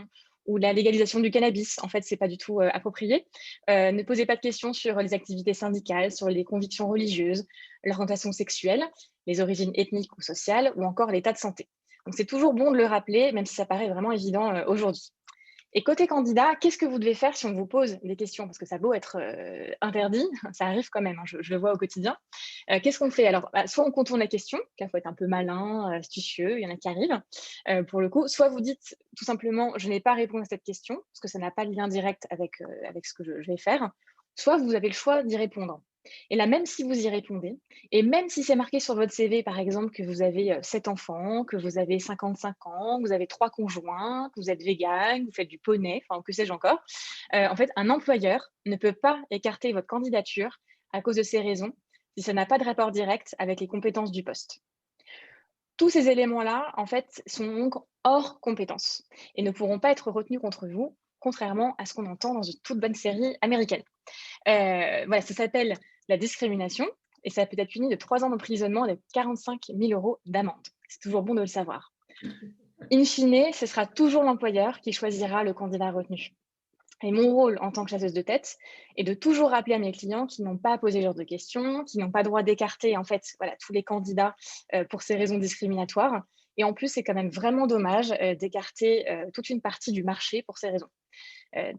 ou de la légalisation du cannabis. En fait, ce n'est pas du tout approprié. Ne posez pas de questions sur les activités syndicales, sur les convictions religieuses, l'orientation sexuelle, les origines ethniques ou sociales, ou encore l'état de santé. Donc, c'est toujours bon de le rappeler, même si ça paraît vraiment évident aujourd'hui. Et côté candidat, qu'est-ce que vous devez faire si on vous pose des questions? Parce que ça a beau être interdit, ça arrive quand même, hein, je le vois au quotidien. Qu'est-ce qu'on fait? Alors, soit on contourne la question, il faut être un peu malin, astucieux, il y en a qui arrivent, pour le coup. Soit vous dites tout simplement, je n'ai pas répondu à cette question, parce que ça n'a pas de lien direct avec ce que je vais faire. Soit vous avez le choix d'y répondre. Et là, même si vous y répondez, et même si c'est marqué sur votre CV, par exemple, que vous avez 7 enfants, que vous avez 55 ans, que vous avez 3 conjoints, que vous êtes vegan, que vous faites du poney, enfin, que sais-je encore, en fait, un employeur ne peut pas écarter votre candidature à cause de ces raisons, si ça n'a pas de rapport direct avec les compétences du poste. Tous ces éléments-là, en fait, sont donc hors compétences et ne pourront pas être retenus contre vous, contrairement à ce qu'on entend dans une toute bonne série américaine. Voilà, ça s'appelle la discrimination et ça peut être puni de 3 ans d'emprisonnement et de 45 000 € d'amende. C'est toujours bon de le savoir. In fine, ce sera toujours l'employeur qui choisira le candidat retenu. Et mon rôle en tant que chasseuse de tête est de toujours rappeler à mes clients qui n'ont pas posé ce genre de questions, qui n'ont pas droit d'écarter en fait voilà, tous les candidats pour ces raisons discriminatoires. Et en plus, c'est quand même vraiment dommage d'écarter toute une partie du marché pour ces raisons,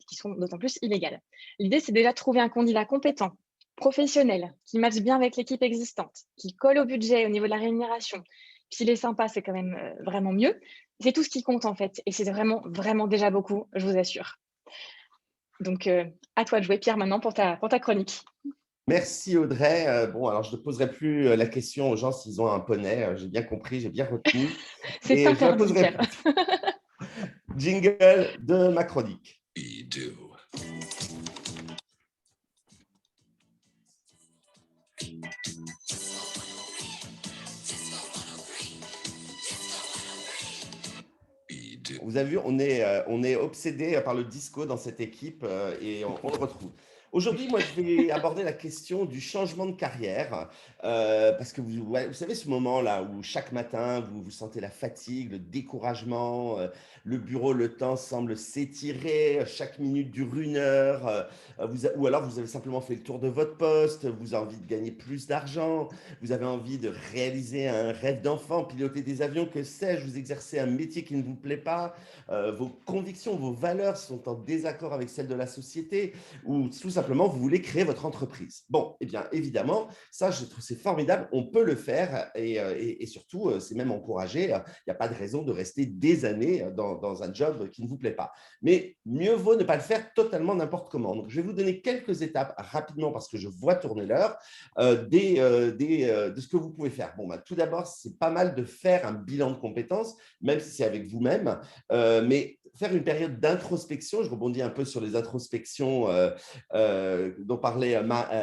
qui sont d'autant plus illégales. L'idée, c'est déjà de trouver un candidat compétent, professionnel, qui matche bien avec l'équipe existante, qui colle au budget au niveau de la rémunération. Puis s'il est sympa, c'est quand même vraiment mieux. C'est tout ce qui compte en fait. Et c'est vraiment, vraiment déjà beaucoup, je vous assure. Donc, à toi de jouer, Pierre, maintenant pour ta chronique. Merci Audrey. Bon, alors je ne poserai plus la question aux gens s'ils ont un poney. J'ai bien compris, j'ai bien retenu. C'est Et je la interdit, poserai Pierre. plus. Jingle de ma chronique. Vous avez vu, on est obsédé par le disco dans cette équipe et on le retrouve. Aujourd'hui, moi, je vais aborder la question du changement de carrière parce que vous savez ce moment-là où chaque matin, vous sentez la fatigue, le découragement, le bureau, le temps semble s'étirer, chaque minute dure 1 heure, ou alors vous avez simplement fait le tour de votre poste, vous avez envie de gagner plus d'argent, vous avez envie de réaliser un rêve d'enfant, piloter des avions, que sais-je, vous exercez un métier qui ne vous plaît pas, vos convictions, vos valeurs sont en désaccord avec celles de la société, ou tout simplement, vous voulez créer votre entreprise. Bon, eh bien, évidemment, ça, je trouve c'est formidable, on peut le faire et surtout, c'est même encouragé. Il n'y a pas de raison de rester des années dans un job qui ne vous plaît pas. Mais mieux vaut ne pas le faire totalement n'importe comment. Donc, je vais vous donner quelques étapes rapidement parce que je vois tourner l'heure de ce que vous pouvez faire. Bon, bah, tout d'abord, c'est pas mal de faire un bilan de compétences, même si c'est avec vous-même, mais faire une période d'introspection. Je rebondis un peu sur les introspections dont parlait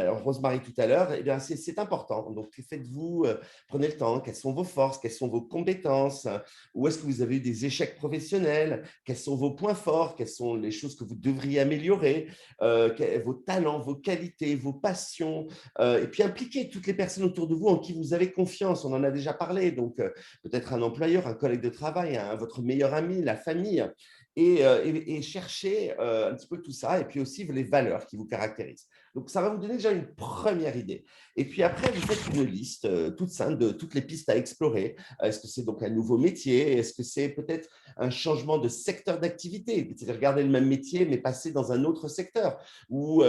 Rosemary tout à l'heure. Eh bien, c'est important. Donc, faites-vous, prenez le temps. Quelles sont vos forces? Quelles sont vos compétences? Où est-ce que vous avez eu des échecs professionnels? Quels sont vos points forts? Quelles sont les choses que vous devriez améliorer? Vos talents, vos qualités, vos passions. Et puis, impliquez toutes les personnes autour de vous en qui vous avez confiance. On en a déjà parlé. Donc, peut-être un employeur, un collègue de travail, votre meilleur ami, la famille. Et chercher un petit peu tout ça, et puis aussi les valeurs qui vous caractérisent. Donc, ça va vous donner déjà une première idée. Et puis après, vous faites une liste toute simple de toutes les pistes à explorer. Est-ce que c'est donc un nouveau métier? Est-ce que c'est peut-être un changement de secteur d'activité? C'est-à-dire garder le même métier, mais passer dans un autre secteur? Ou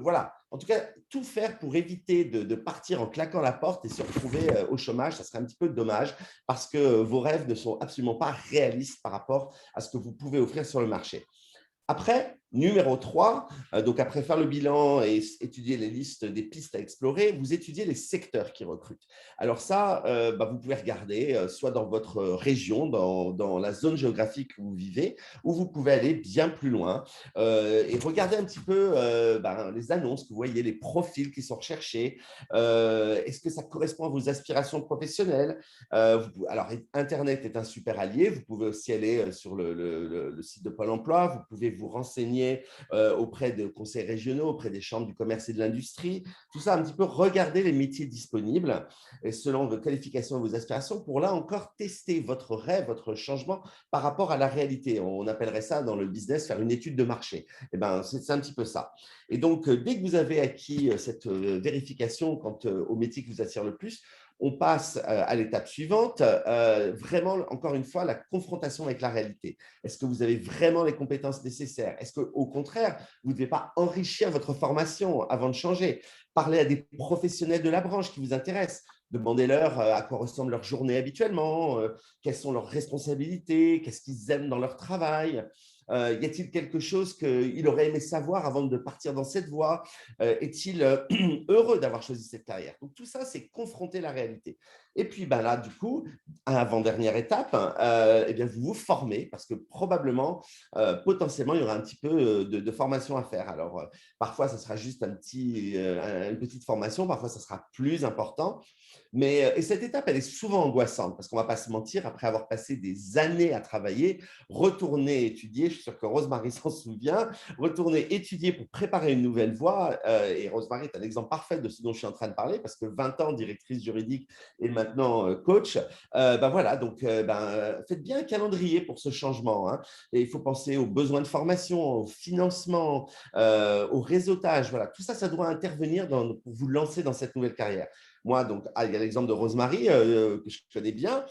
voilà. En tout cas, tout faire pour éviter de partir en claquant la porte et se retrouver au chômage, ça serait un petit peu dommage parce que vos rêves ne sont absolument pas réalistes par rapport à ce que vous pouvez offrir sur le marché. Après, numéro 3, donc après faire le bilan et étudier les listes des pistes à explorer, vous étudiez les secteurs qui recrutent. Alors ça, vous pouvez regarder soit dans votre région, dans la zone géographique où vous vivez, ou vous pouvez aller bien plus loin et regarder un petit peu les annonces que vous voyez, les profils qui sont recherchés. Est-ce que ça correspond à vos aspirations professionnelles? Alors, Internet est un super allié. Vous pouvez aussi aller sur le site de Pôle emploi. Vous pouvez vous renseigner auprès de conseils régionaux, auprès des chambres du commerce et de l'industrie. Tout ça, un petit peu regarder les métiers disponibles et selon vos qualifications et vos aspirations pour là encore tester votre rêve, votre changement par rapport à la réalité. On appellerait ça dans le business faire une étude de marché. Eh ben, c'est un petit peu ça. Et donc, dès que vous avez acquis cette vérification quant au métier qui vous attire le plus, on passe à l'étape suivante, vraiment, encore une fois, la confrontation avec la réalité. Est-ce que vous avez vraiment les compétences nécessaires? Est-ce qu'au contraire, vous ne devez pas enrichir votre formation avant de changer? Parlez à des professionnels de la branche qui vous intéressent. Demandez-leur à quoi ressemble leur journée habituellement, quelles sont leurs responsabilités, qu'est-ce qu'ils aiment dans leur travail. Y a-t-il quelque chose qu'il aurait aimé savoir avant de partir dans cette voie? Est-il heureux d'avoir choisi cette carrière? Donc, tout ça, c'est confronter la réalité. Et puis, ben là, du coup, avant-dernière étape, eh bien, vous vous formez parce que probablement, potentiellement, il y aura un petit peu de formation à faire. Alors, parfois, ça sera juste une petite formation, parfois, ça sera plus important. Et cette étape, elle est souvent angoissante parce qu'on ne va pas se mentir, après avoir passé des années à travailler, retourner étudier, je suis sûr que Rosemary s'en souvient, retourner étudier pour préparer une nouvelle voie. Et Rosemary est un exemple parfait de ce dont je suis en train de parler parce que 20 ans directrice juridique et maintenant coach, ben voilà, donc faites bien un calendrier pour ce changement. Hein. Et il faut penser aux besoins de formation, au financement, au réseautage. Voilà, tout ça, ça doit intervenir pour vous lancer dans cette nouvelle carrière. Moi, donc, il y a l'exemple de Rosemary que je connais bien.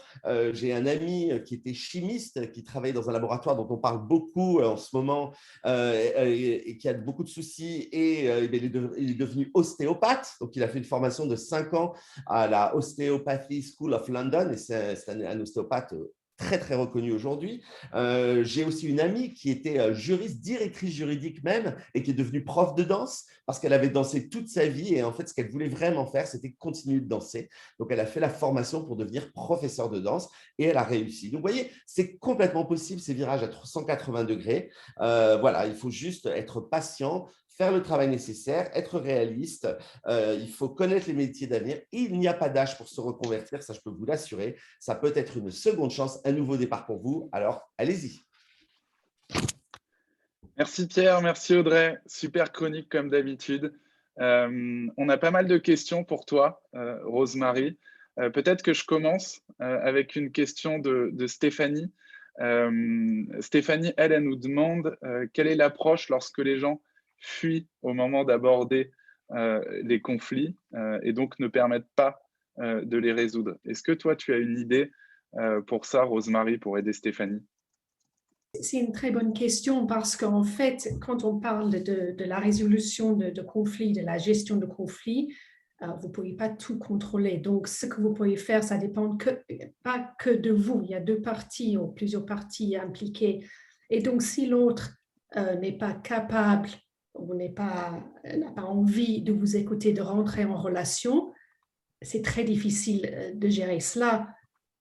J'ai un ami qui était chimiste, qui travaillait dans un laboratoire dont on parle beaucoup en ce moment et qui a beaucoup de soucis. Il est devenu ostéopathe. Donc, il a fait une formation de 5 ans à la Osteopathy School of London. Et c'est un ostéopathe très, très reconnu aujourd'hui. J'ai aussi une amie qui était juriste, directrice juridique même, et qui est devenue prof de danse parce qu'elle avait dansé toute sa vie. Et en fait, ce qu'elle voulait vraiment faire, c'était continuer de danser. Donc, elle a fait la formation pour devenir professeure de danse et elle a réussi. Donc, vous voyez, c'est complètement possible, ces virages à 180 degrés. Voilà, il faut juste être patient, faire le travail nécessaire, être réaliste. Il faut connaître les métiers d'avenir. Il n'y a pas d'âge pour se reconvertir, ça je peux vous l'assurer. Ça peut être une seconde chance, un nouveau départ pour vous. Alors, allez-y. Merci Pierre, merci Audrey. Super chronique comme d'habitude. On a pas mal de questions pour toi, Rosemary. Peut-être que je commence avec une question de Stéphanie. Stéphanie, elle nous demande quelle est l'approche lorsque les gens fuient au moment d'aborder les conflits et donc ne permettent pas de les résoudre. Est-ce que toi, tu as une idée pour ça, Rosemary, pour aider Stéphanie? C'est une très bonne question parce qu'en fait, quand on parle de la résolution de conflits, de la gestion de conflits, vous ne pouvez pas tout contrôler. Donc, ce que vous pouvez faire, ça dépend pas que de vous. Il y a deux parties ou plusieurs parties impliquées. Et donc, si l'autre n'est pas capable ou n'a pas envie de vous écouter, de rentrer en relation, c'est très difficile de gérer cela.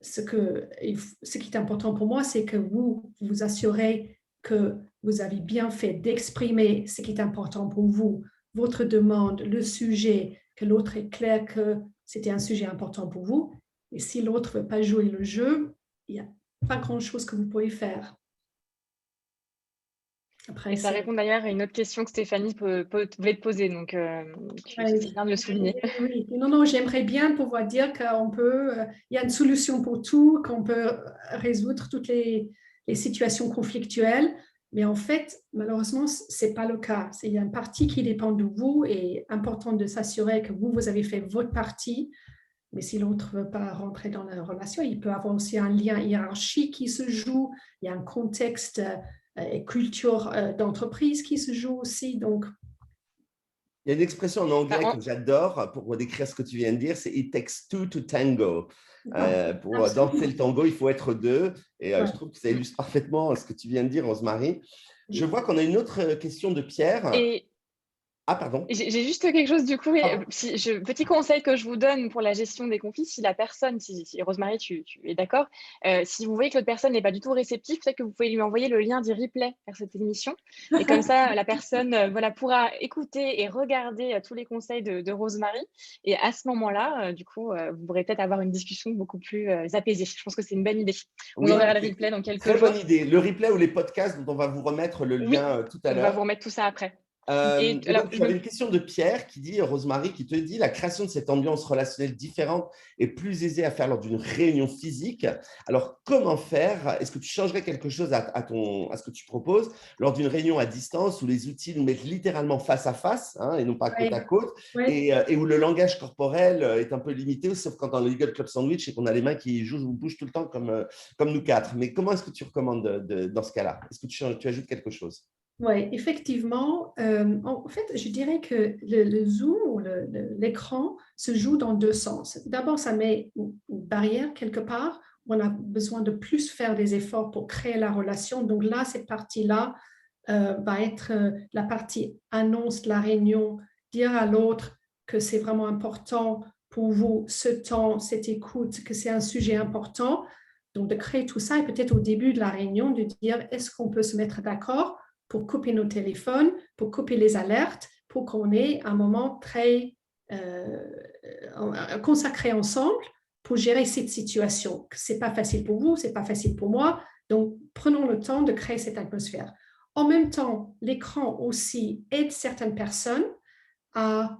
Ce qui est important pour moi, c'est que vous vous assurez que vous avez bien fait d'exprimer ce qui est important pour vous, votre demande, le sujet, que l'autre est clair que c'était un sujet important pour vous. Et si l'autre ne veut pas jouer le jeu, il n'y a pas grand-chose que vous pouvez faire. Après, et ça répond d'ailleurs à une autre question que Stéphanie voulait te poser, donc c'est bien de le souligner. Oui. Non, j'aimerais bien pouvoir dire qu'il y a une solution pour tout, qu'on peut résoudre toutes les situations conflictuelles, mais en fait, malheureusement, ce n'est pas le cas. Il y a une partie qui dépend de vous et important de s'assurer que vous avez fait votre partie, mais si l'autre ne veut pas rentrer dans la relation, il peut avoir aussi un lien hiérarchique qui se joue, il y a un contexte et culture d'entreprise qui se joue aussi. Donc, il y a une expression en anglais que j'adore pour décrire ce que tu viens de dire, c'est « It takes two to tango ». Pour danser le tango, il faut être deux. Et je trouve que ça illustre parfaitement ce que tu viens de dire, Rosemary. Je vois qu'on a une autre question de Pierre. Ah, pardon. J'ai juste quelque chose du coup. Petit conseil que je vous donne pour la gestion des conflits, si la personne, si Rosemary, tu es d'accord, si vous voyez que l'autre personne n'est pas du tout réceptive, peut-être que vous pouvez lui envoyer le lien du replay vers cette émission. Et comme ça, la personne pourra écouter et regarder tous les conseils de Rosemary. Et à ce moment-là, du coup, vous pourrez peut-être avoir une discussion beaucoup plus apaisée. Je pense que c'est une bonne idée. On enverra le replay dans quelques jours. Très bonne idée. Le replay ou les podcasts dont on va vous remettre le lien tout à l'heure. On va vous remettre tout ça après. Donc, tu avais une question de Pierre qui dit, Rosemary, qui te dit la création de cette ambiance relationnelle différente est plus aisée à faire lors d'une réunion physique. Alors, comment faire? Est-ce que tu changerais quelque chose à ce que tu proposes lors d'une réunion à distance où les outils nous mettent littéralement face à face et non pas côte à côte et où le langage corporel est un peu limité, sauf quand dans le Legal Club Sandwich et qu'on a les mains qui bougent tout le temps comme nous quatre. Mais comment est-ce que tu recommandes dans ce cas-là? Est-ce que tu ajoutes quelque chose? Oui, effectivement. En fait, je dirais que le Zoom ou l'écran se joue dans deux sens. D'abord, ça met une barrière quelque part on a besoin de plus faire des efforts pour créer la relation. Donc là, cette partie-là va être la partie annonce de la réunion, dire à l'autre que c'est vraiment important pour vous, ce temps, cette écoute, que c'est un sujet important. Donc, de créer tout ça et peut-être au début de la réunion, de dire est-ce qu'on peut se mettre d'accord pour couper nos téléphones, pour couper les alertes, pour qu'on ait un moment très consacré ensemble pour gérer cette situation. Ce n'est pas facile pour vous, ce n'est pas facile pour moi. Donc, prenons le temps de créer cette atmosphère. En même temps, l'écran aussi aide certaines personnes à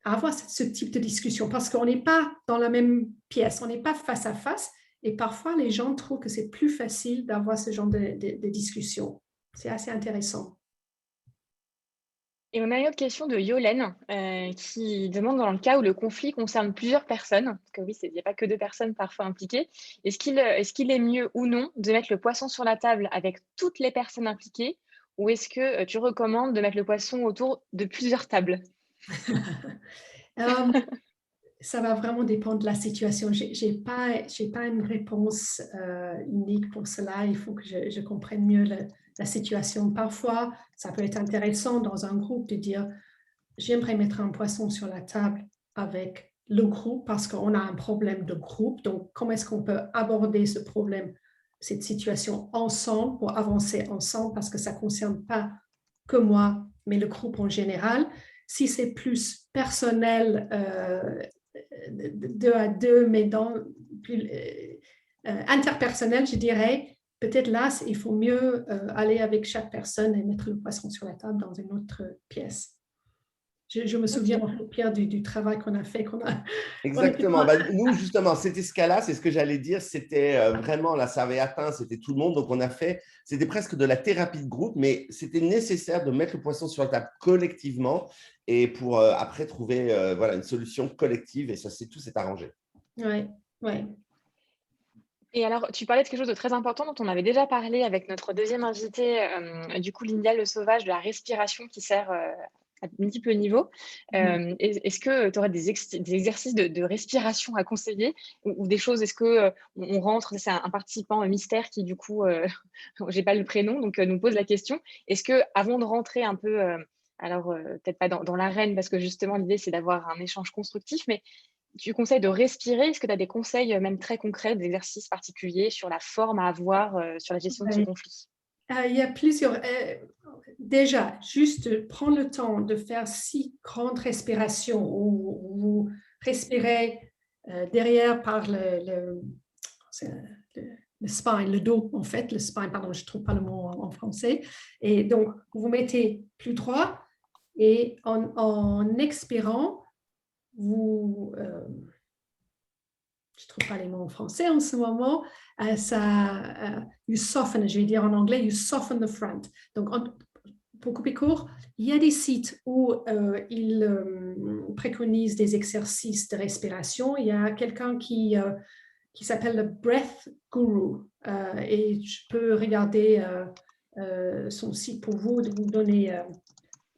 avoir ce type de discussion parce qu'on n'est pas dans la même pièce, on n'est pas face à face et parfois les gens trouvent que c'est plus facile d'avoir ce genre de discussion. C'est assez intéressant. Et on a une autre question de Yolène qui demande dans le cas où le conflit concerne plusieurs personnes, parce que oui, il n'y a pas que 2 personnes parfois impliquées, est-ce qu'il est mieux ou non de mettre le poisson sur la table avec toutes les personnes impliquées ou est-ce que tu recommandes de mettre le poisson autour de plusieurs tables? Ça va vraiment dépendre de la situation. Je n'ai pas une réponse unique pour cela. Il faut que je comprenne mieux la situation. Parfois, ça peut être intéressant dans un groupe de dire j'aimerais mettre un poisson sur la table avec le groupe parce qu'on a un problème de groupe. Donc, comment est-ce qu'on peut aborder ce problème, cette situation ensemble pour avancer ensemble parce que ça ne concerne pas que moi, mais le groupe en général. Si c'est plus personnel, 2 à 2, mais plus interpersonnel, je dirais, peut-être là, il faut mieux aller avec chaque personne et mettre le poisson sur la table dans une autre pièce. Je me souviens, Pierre, du travail qu'on a fait. Exactement. Nous, justement, c'était ce cas-là, c'est ce que j'allais dire. C'était vraiment, là, ça avait atteint, c'était tout le monde. Donc, c'était presque de la thérapie de groupe, mais c'était nécessaire de mettre le poisson sur la table collectivement et pour après trouver une solution collective. Et ça, tout s'est arrangé. Oui, oui. Et alors, tu parlais de quelque chose de très important dont on avait déjà parlé avec notre deuxième invité, du coup, Linda Le Sauvage, de la respiration qui sert à multiples niveaux. Est-ce que tu aurais des exercices de respiration à conseiller ou des choses, est-ce qu'on rentre, c'est un participant mystère qui, du coup, j'ai pas le prénom, donc nous pose la question, est-ce que avant de rentrer un peu, peut-être pas dans l'arène, parce que justement, l'idée, c'est d'avoir un échange constructif, mais tu conseilles de respirer. Est-ce que tu as des conseils même très concrets, des exercices particuliers sur la forme à avoir sur la gestion de ce conflit? Il y a plusieurs. Déjà, juste prendre le temps de faire 6 grandes respirations où vous respirez derrière par le spine, le dos en fait, le spine, pardon, je ne trouve pas le mot en français. Et donc, vous mettez plus droit et en expirant, je ne trouve pas les mots en français en ce moment, you soften, je vais dire en anglais, you soften the front. Donc, pour couper court, il y a des sites où ils préconisent des exercices de respiration. Il y a quelqu'un qui s'appelle le Breath Guru et je peux regarder son site pour vous donner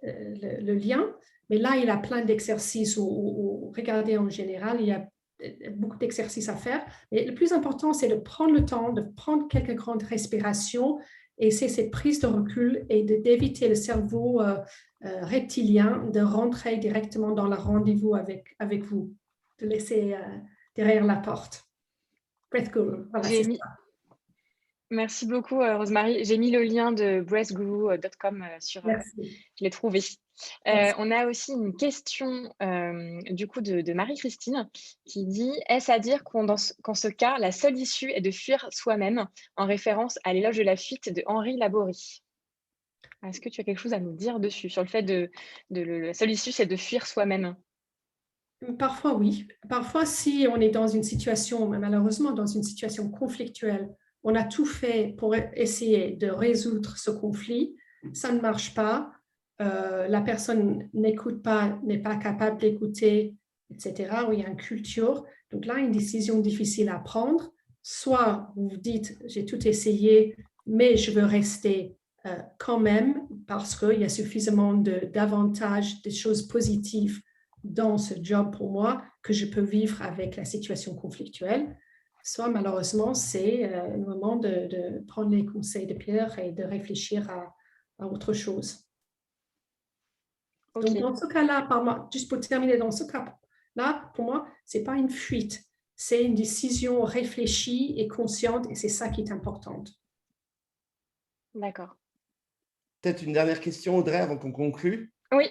le lien. Mais là, il a plein d'exercices regardez en général, il y a beaucoup d'exercices à faire. Mais le plus important, c'est de prendre le temps, de prendre quelques grandes respirations et c'est cette prise de recul et d'éviter le cerveau reptilien de rentrer directement dans le rendez-vous avec vous, de laisser derrière la porte. Breath Guru, voilà, c'est ça. Merci beaucoup, Rosemary. J'ai mis le lien de breathguru.com sur. Merci. Je l'ai trouvé. On a aussi une question du coup de Marie-Christine qui dit « Est-ce à dire qu'en ce cas, la seule issue est de fuir soi-même » en référence à l'éloge de la fuite de Henri Laborie. Est-ce que tu as quelque chose à nous dire dessus, sur le fait la seule issue, c'est de fuir soi-même? Parfois, oui. Parfois, si on est dans une situation, malheureusement, dans une situation conflictuelle, on a tout fait pour essayer de résoudre ce conflit, ça ne marche pas, la personne n'écoute pas, n'est pas capable d'écouter, etc., où il y a une culture. Donc là, une décision difficile à prendre. Soit vous vous dites, j'ai tout essayé, mais je veux rester quand même parce qu'il y a suffisamment d'avantages, des choses positives dans ce job pour moi que je peux vivre avec la situation conflictuelle. soit malheureusement, c'est le moment de prendre les conseils de Pierre et de réfléchir à autre chose. Ok, Donc, dans ce cas-là, juste pour terminer, dans ce cas-là, pour moi, ce n'est pas une fuite, c'est une décision réfléchie et consciente, et c'est ça qui est important. d'accord. Peut-être une dernière question, Audrey, avant qu'on conclue. Oui,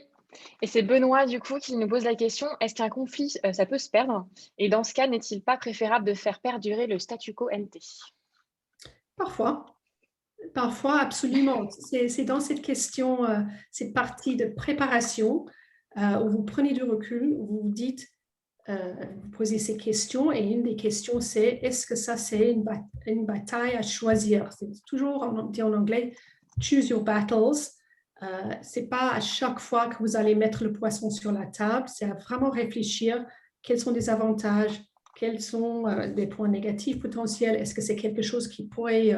et c'est Benoît, du coup, qui nous pose la question, est-ce qu'un conflit, ça peut se perdre? Et dans ce cas, n'est-il pas préférable de faire perdurer le statu quo NT? Parfois, absolument. C'est dans cette question, cette partie de préparation, où vous prenez du recul, où vous vous dites, vous posez ces questions, et une des questions, c'est est-ce que ça, c'est une bataille à choisir? C'est toujours, on dit en anglais, choose your battles. C'est pas à chaque fois que vous allez mettre le poisson sur la table, c'est à vraiment réfléchir quels sont les avantages, quels sont des points négatifs potentiels, est-ce que c'est quelque chose qui pourrait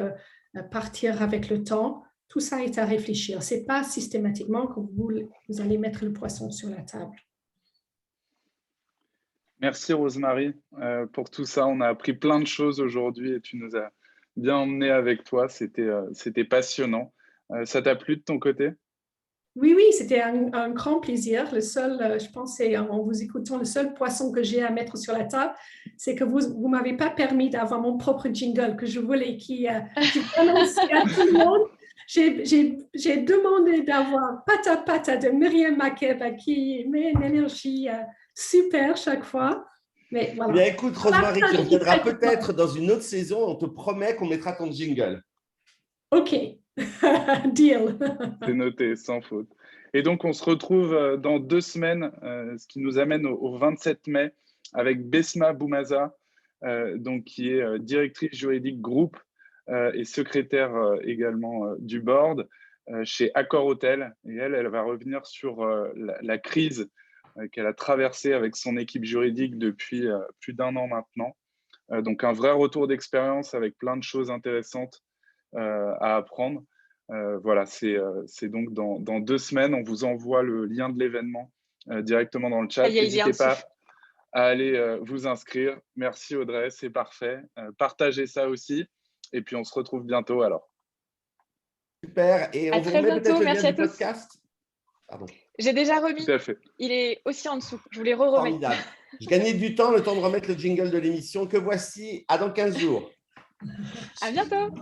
partir avec le temps? Tout ça est à réfléchir. Ce n'est pas systématiquement que vous allez mettre le poisson sur la table. Merci Rosemary pour tout ça. On a appris plein de choses aujourd'hui et tu nous as bien emmenés avec toi. C'était passionnant. Ça t'a plu de ton côté? Oui, c'était un grand plaisir. Le seul, je pense, c'est en vous écoutant, le seul poisson que j'ai à mettre sur la table, c'est que vous ne m'avez pas permis d'avoir mon propre jingle que je voulais, qui annonçait à tout le monde. J'ai demandé d'avoir Pata Pata de Myriam Makeba qui met une énergie super chaque fois. Mais voilà. Bien, écoute, Rosemary, tu reviendras peut-être dans une autre saison. On te promet qu'on mettra ton jingle. OK. Deal. C'est noté, sans faute. Et donc, on se retrouve dans 2 semaines, ce qui nous amène au 27 mai avec Besma Boumaza, donc, qui est directrice juridique groupe et secrétaire également du board chez Accor Hotel. Et elle va revenir sur la crise qu'elle a traversée avec son équipe juridique depuis plus d'1 an maintenant. Donc, un vrai retour d'expérience avec plein de choses intéressantes à apprendre. Voilà, c'est donc dans 2 semaines. On vous envoie le lien de l'événement directement dans le chat. N'hésitez pas à aller vous inscrire. Merci Audrey, c'est parfait. Partagez ça aussi. Et puis, on se retrouve bientôt alors. Super. Et on vous remet peut-être le lien du podcast. Pardon. J'ai déjà remis. Tout à fait. Il est aussi en dessous. Je voulais remettre. Formidable. Je gagnais du temps, le temps de remettre le jingle de l'émission que voici. À dans 15 jours. À bientôt.